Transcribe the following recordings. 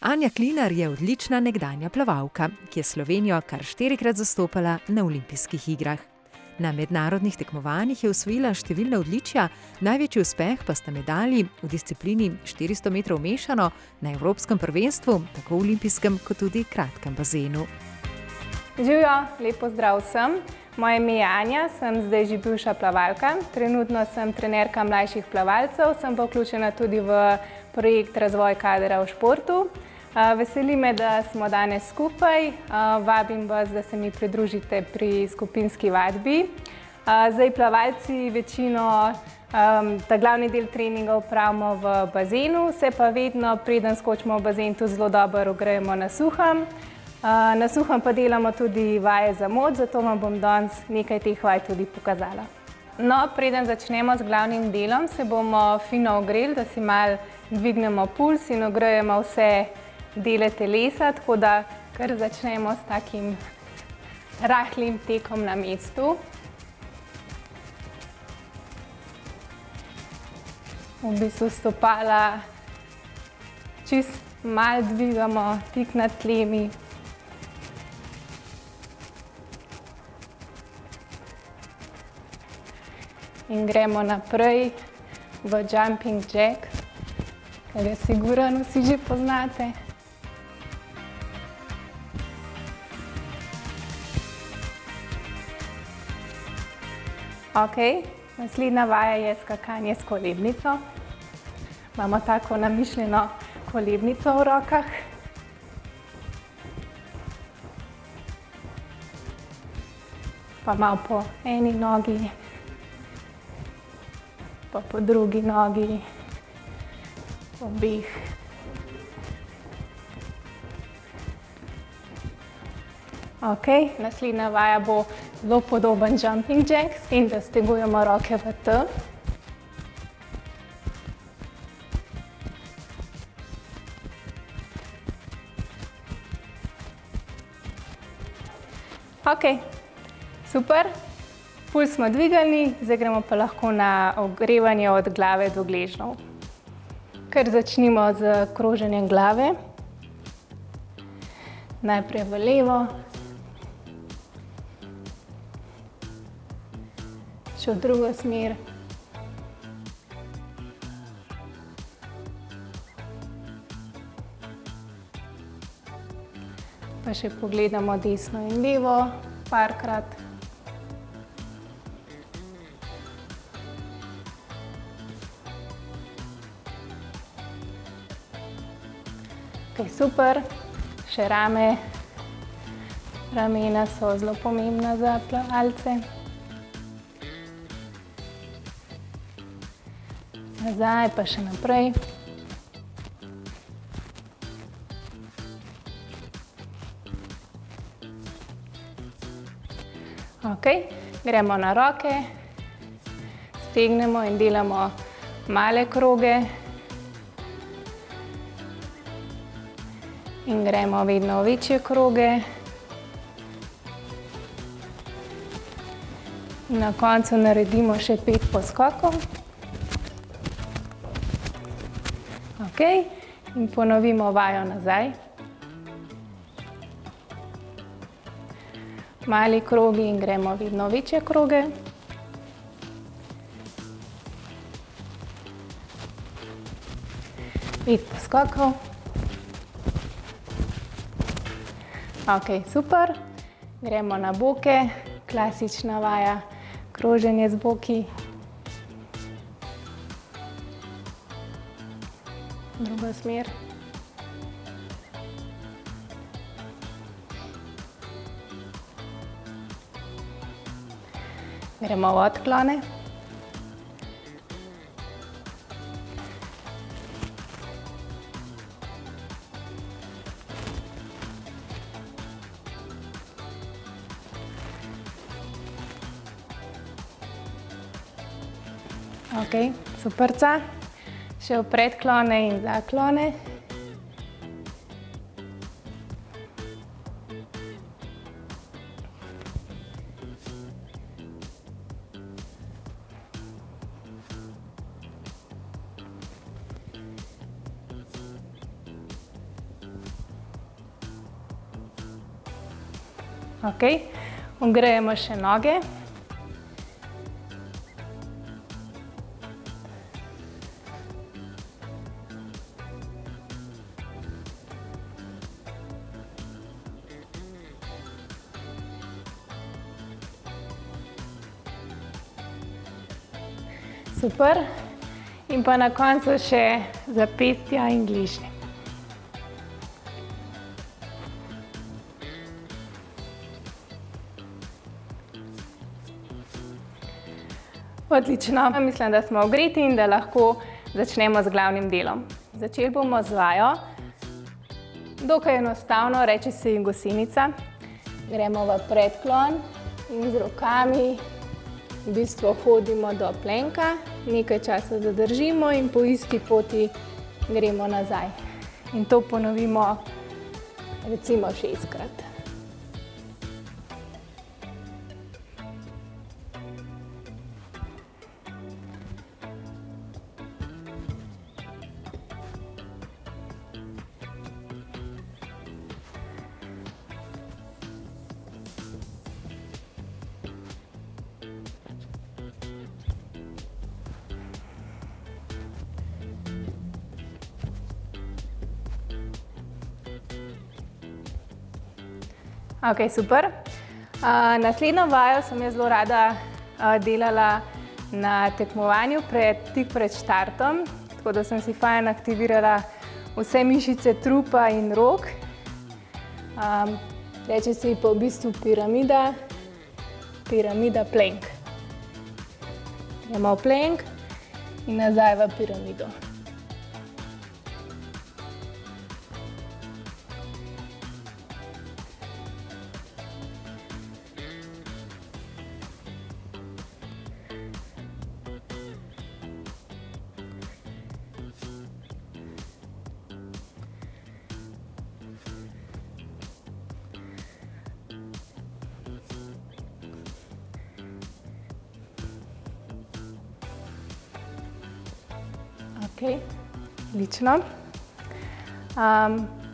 Anja Klinar je odlična nekdanja plavalka, ki je Slovenijo kar 4-krat zastopala na olimpijskih igrah. Na mednarodnih tekmovanjih je osvojila številna odličja, največji uspeh pa sta medalji v disciplini 400 metrov mešano na evropskem prvenstvu, tako v olimpijskem kot tudi kratkem bazenu. Živjo, lep pozdrav vsem. Moje ime je Anja, sem zdaj že bivša plavalka. Trenutno sem trenerka mlajših plavalcev, sem pa vključena tudi v projekt Razvoj kadra v športu. Veseli me, da smo danes skupaj. Vabim vas, da se mi pridružite pri skupinski vadbi. Zdaj plavalci večino ta glavni del treninga opravimo v bazenu, se pa vedno, preden skočimo v bazen, tudi zelo dobro ogrejemo na suhem. Na suhem pa delamo tudi vaje za moč, zato vam bom danes nekaj teh vaj tudi pokazala. No, preden začnemo z glavnim delom, se bomo fino ogreli, da si malo dvignemo puls in ogrejemo vse dele telesa, tako da kar začnemo s takim rahlim tekom na mestu. V bistvu stopala čist malo dvigamo, tik nad tlemi. In gremo naprej v jumping jack, ki ga sigurno vsi že poznate. Ok, naslednja vaja je skakanje s kolebnico. Imamo tako namišljeno kolebnico v rokah. Pa malo po eni nogi, pa po drugi nogi, obeh. Ok, naslednja vaja bo zelo podoben jumping jack, s tem, da stegujemo roke v T. Ok, super. Puls smo dvigali, zdaj gremo pa lahko na ogrevanje od glave do gležnjev. Kar začnimo z kroženjem glave. Najprej v levo, še v drugo smer. Pa še pogledamo desno in levo parkrat. Ok, super. Še rame. Ramena so zelo pomembna za plavalce. Nazaj, pa še naprej. Ok, gremo na roke, stegnemo in delamo male kroge. In gremo vedno v večje kroge. Na koncu naredimo še 5 poskokov. Ok, in ponovimo vajo nazaj. Mali krogi in gremo vedno večje kroge. Pet poskokov. Ok, super. Gremo na boke, klasična vaja, kroženje z boki. Druga smer. Gremo v odklone. Ok, superca. Še v predklone in zaklone. Okay. Ogrejemo še noge. Super. In pa na koncu še zapestja in gležnje. Odlično. Mislim, da smo ogreti in da lahko začnemo z glavnim delom. Začeli bomo z vajo. Dokaj enostavno, reče se ji gosenica. Gremo v predklon in z rokami v bistvu hodimo do plenka, nekaj časa zadržimo in po isti poti gremo nazaj. In to ponovimo recimo 6-krat. Ok, super. Naslednjo vajo sem jaz zelo rada delala na tekmovanju tik pred štartom, tako da sem si fajn aktivirala vse mišice trupa in rok. Reče se ji pa v bistvu piramida plank. Gremo v plank in nazaj v piramido. Ok, odlično.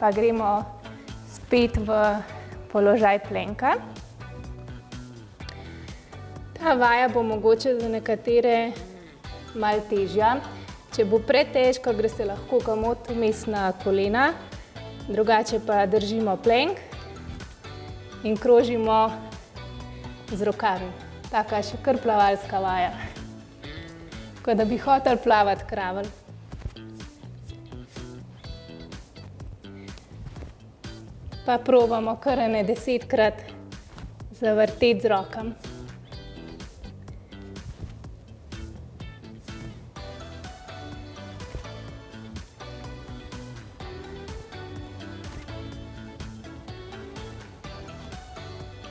Pa gremo spet v položaj plenka. Ta vaja bo mogoče za nekatere malo težja. Če bo pretežko, greste lahko komot vmes na kolena, drugače pa držimo plenk in krožimo z rokami. Taka še kar plavalska vaja. Tako da bi hotel plavati kravl. Pa probamo kar 10-krat zavrteti z rokami.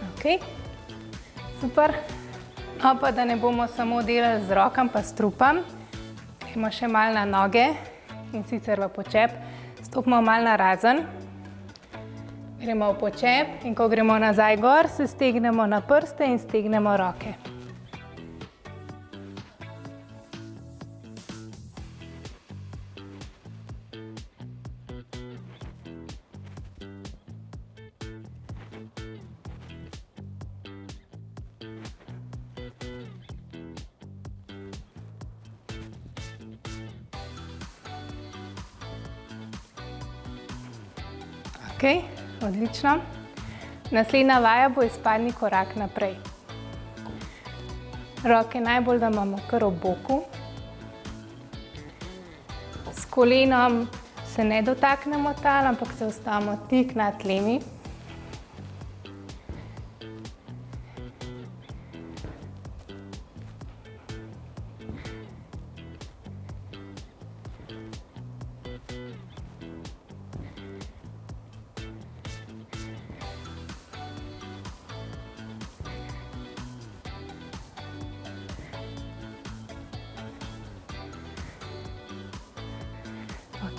Ok, super. Pa da ne bomo samo delali z rokami pa s trupom, gremo še malo na noge in sicer v počep. Stopimo malo narazen. Gremo v počep in ko gremo nazaj gor, se stegnemo na prste in stegnemo roke. Ok, odlično. Naslednja vaja bo izpadni korak naprej. Roke najbolj, da imamo kar ob boku. S kolenom se ne dotaknemo tal, ampak se ustavimo tik nad tlemi.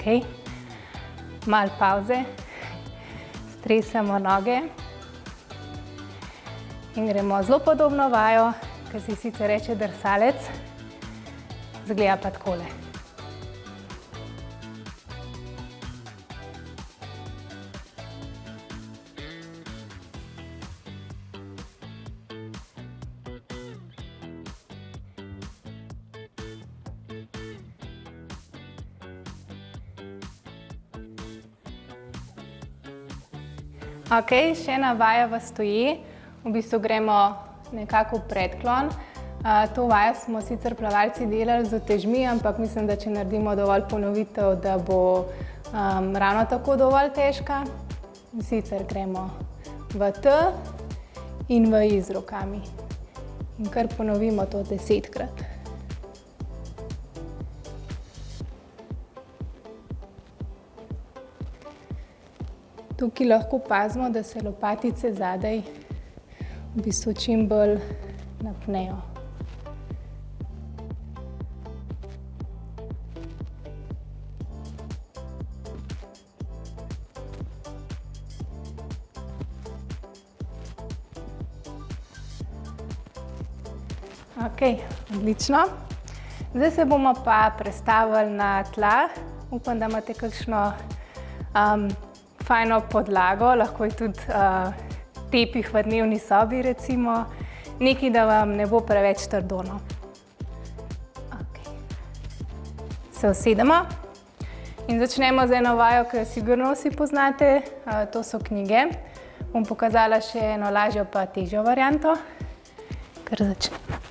Ok, malo pavze, stresemo noge in gremo zelo podobno vajo, ki se sicer reče drsalec, izgleda pa takole. Ok, še ena vaja v stoji. V bistvu gremo nekako v predklon. To vajo smo sicer plavalci delali z utežmi, ampak mislim, da če naredimo dovolj ponovitev, da bo ravno tako dovolj težka. In sicer gremo v T in v I z rokami. In kar ponovimo to 10-krat. Tukaj lahko pazimo, da se lopatice zadaj v bistvu čim bolj napnejo. Ok, odlično. Zdaj se bomo pa prestavili na tla. Upam, da imate kakšno fajno podlago, lahko je tudi tepih v dnevni sobi recimo. Nekaj, da vam ne bo preveč trdo. Okay. Se usedemo in začnemo z eno vajo, ki jo sigurno vsi poznate. To so knjige. Bom pokazala še eno lažjo pa težjo varianto. Kar začnemo.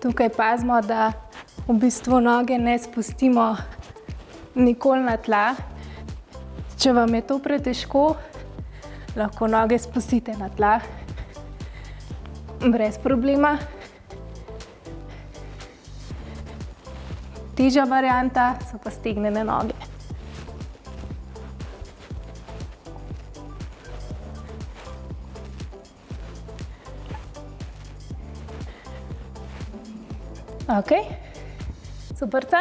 Tukaj pazimo, da v bistvu noge ne spustimo nikoli na tla. Če vam je to pretežko, lahko noge spustite na tla. Brez problema. Težja varianta so pa stegnjene noge. Ok, superca.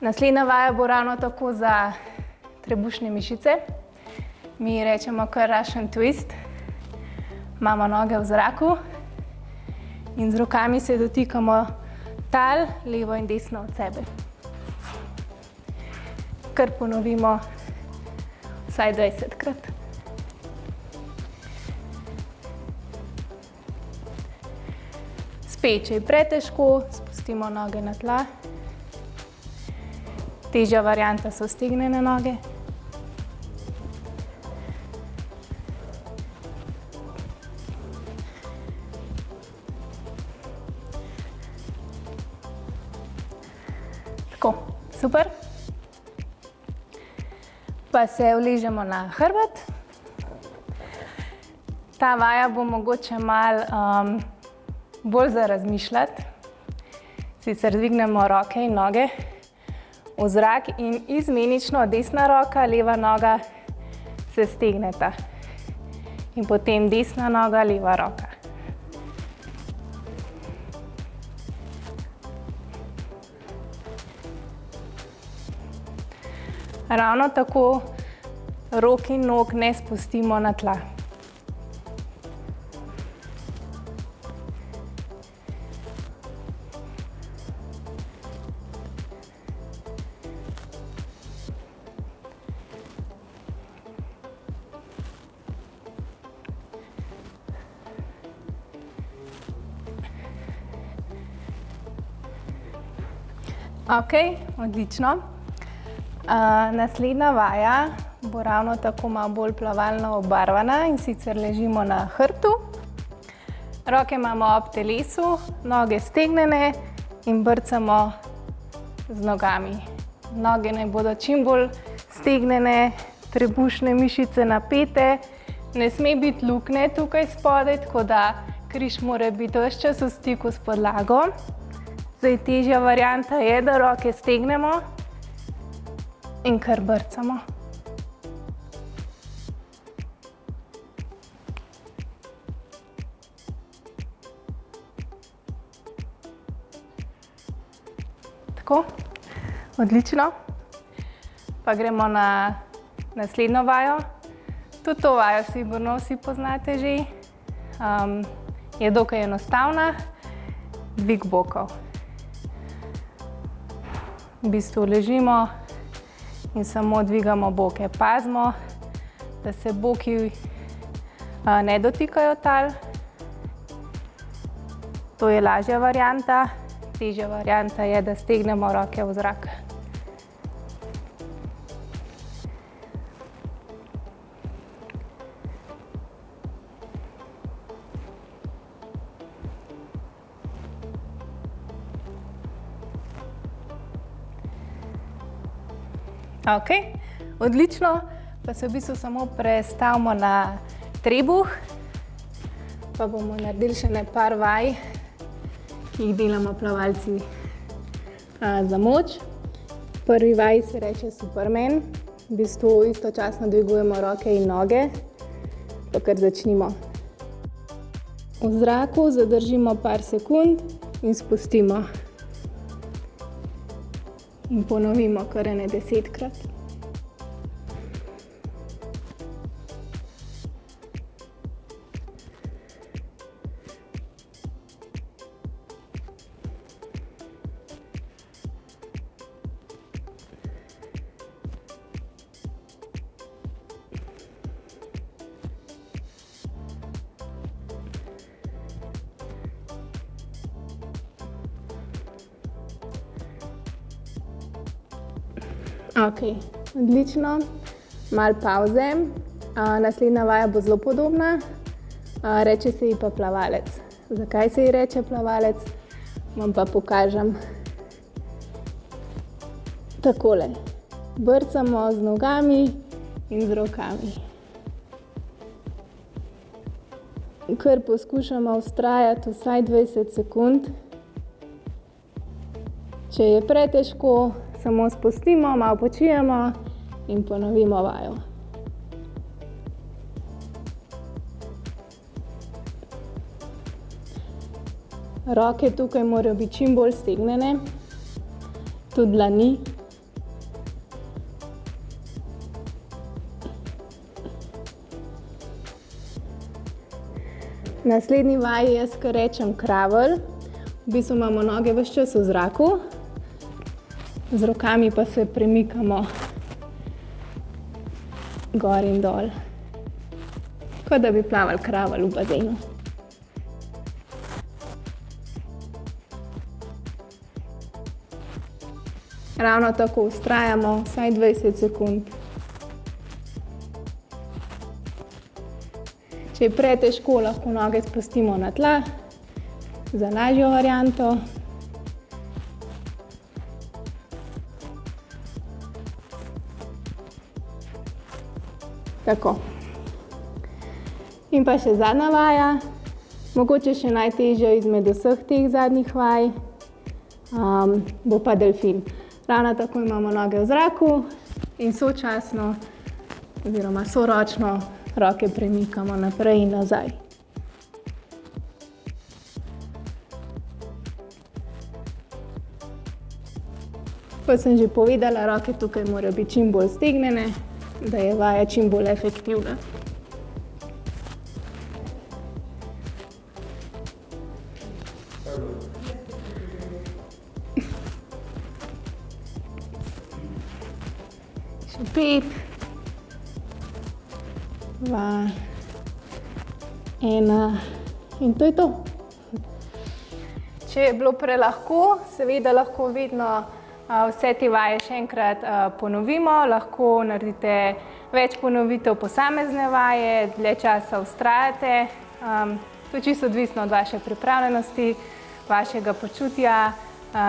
Naslednja vaja bo ravno tako za trebušne mišice. Mi rečemo kar Russian twist. Imamo noge v zraku in z rokami se dotikamo tal, levo in desno od sebe. Kar ponovimo vsaj 20-krat. Spet, če je pretežko, spustimo noge na tla. Težja varianta so stegnjene noge. Tako, super. Pa se uležemo na hrbet. Ta vaja bo mogoče malo bolj za razmišljati. Sicer dvignemo roke in noge v zrak in izmenično desna roka, leva noga se stegneta. In potem desna noga, leva roka. Ravno tako rok in nog ne spustimo na tla. Ok, odlično. Naslednja vaja bo ravno tako malo bolj plavalno obarvana in sicer ležimo na hrbtu. Roke imamo ob telesu, noge stegnjene in brcamo z nogami. Noge naj bodo čim bolj stegnjene, trebušne mišice napete. Ne sme biti luknje tukaj spodaj, tako da križ mora biti ves čas v stiku s podlago. Zdaj, težja varianta je, da roke stegnemo in kar brcamo. Tako, odlično. Pa gremo na naslednjo vajo. Tudi to vajo sigurno vsi poznate že. Je dokaj enostavna. Dvig bokov. V bistvu ležimo in samo dvigamo boke. Pazimo, da se boki ne dotikajo tal. To je lažja varianta. Težja varianta je, da stegnemo roke v zrak. Ok, odlično. Pa se v bistvu samo prestavimo na trebuh. Pa bomo naredili še par vaj, ki jih delamo plavalci za moč. Prvi vaj se reče Superman. V bistvu istočasno dvigujemo roke in noge, pa kar začnimo. V zraku zadržimo par sekund in spustimo. In ponovimo kar 10-krat. Ok, odlično. Malo pavze. Naslednja vaja bo zelo podobna. Reče se ji pa plavalec. Zakaj se ji reče plavalec? Vam pa pokažem. Takole. Brcamo z nogami in z rokami. Kar poskušamo vztrajati vsaj 20 sekund. Če je pretežko, samo spustimo, malo počijemo in ponovimo vajo. Roke tukaj morajo biti čim bolj stegnjene, tudi dlani. Naslednji vaji jaz kar rečem kravl. V bistvu imamo noge ves čas v zraku. Z rokami pa se premikamo gor in dol, kot da bi plavali kravl v bazenu. Ravno tako vztrajamo vsaj 20 sekund. Če je pretežko, lahko noge spustimo na tla za lažjo varianto. Tako. In pa še zadnja vaja, mogoče še najtežja izmed vseh teh zadnjih vaj, bo pa delfin. Ravno tako imamo noge v zraku in sočasno oziroma soročno roke premikamo naprej in nazaj. Kot sem že povedala, roke tukaj morajo biti čim bolj stegnjene, da je vaja čim bolj efektivna. Še 5, 2, 1 in to je to. Če je bilo prelahko, seveda lahko vedno vse te vaje še enkrat ponovimo, lahko naredite več ponovitev posamezne vaje, dlje časa vztrajate. To je čisto odvisno od vaše pripravljenosti, vašega počutja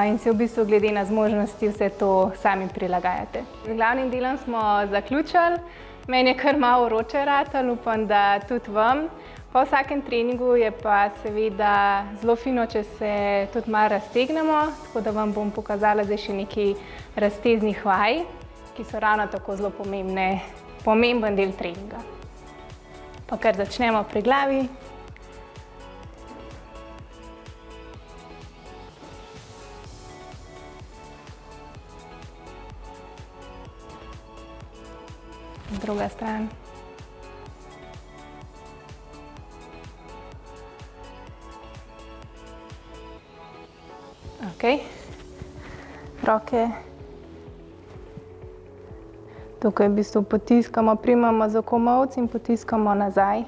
in se v bistvu glede na zmožnosti vse to sami prilagajate. Z glavnim delom smo zaključili. Meni je kar malo vroče ratalo, upam, da tudi vam. Po vsakem treningu je pa seveda zelo fino, če se tudi malo raztegnemo, tako da vam bom pokazala zdaj še nekaj razteznih vaj, ki so ravno tako zelo pomemben del treninga. Pa kar začnemo pri glavi. Druga stran. Ok, roke. Tukaj v bistvu potiskamo, primamo za komolec in potiskamo nazaj.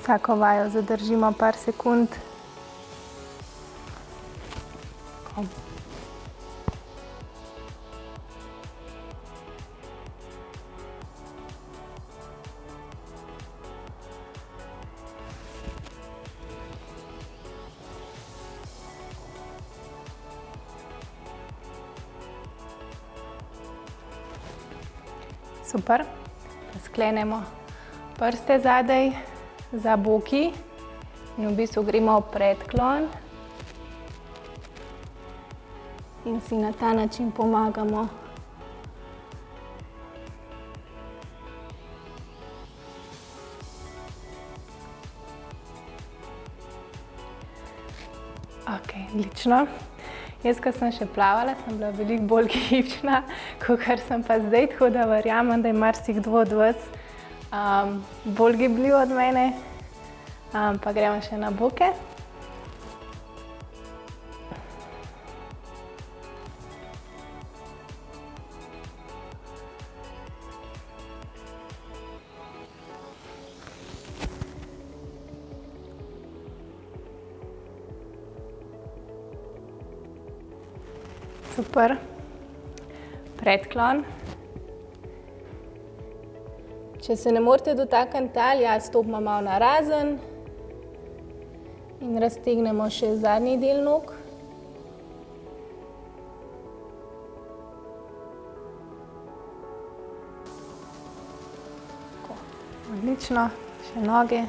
Vsako vajo zadržimo par sekund. Super. Sklenemo prste zadaj za boki in v bistvu gremo v predklon in si na ta način pomagamo. Okej, odlično. Jaz, ko sem še plavala, sem bila veliko bolj gibčna, kakor sem pa zdaj, tako da verjamem, da je marsikdo od vas bolj gibljiv od mene. Pa gremo še na boke. Super. Predklon. Če se ne morete dotakniti tal, stopimo malo narazen in raztegnemo še zadnji del nog. Tako, odlično, še noge.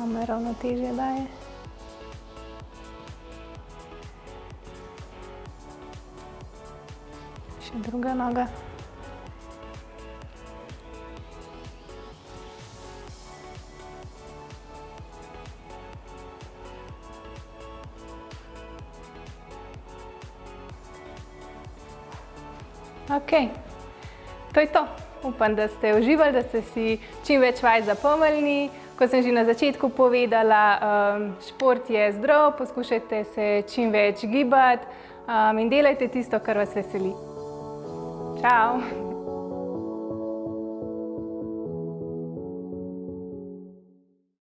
Me ravnotežje daje. Še druga noga. Okej, to je to. Upam, da ste uživali, da ste si čim več vaj zapomnili. Kot sem že na začetku povedala, šport je zdrav, poskušajte se čim več gibati in delajte tisto, kar vas veseli. Čau!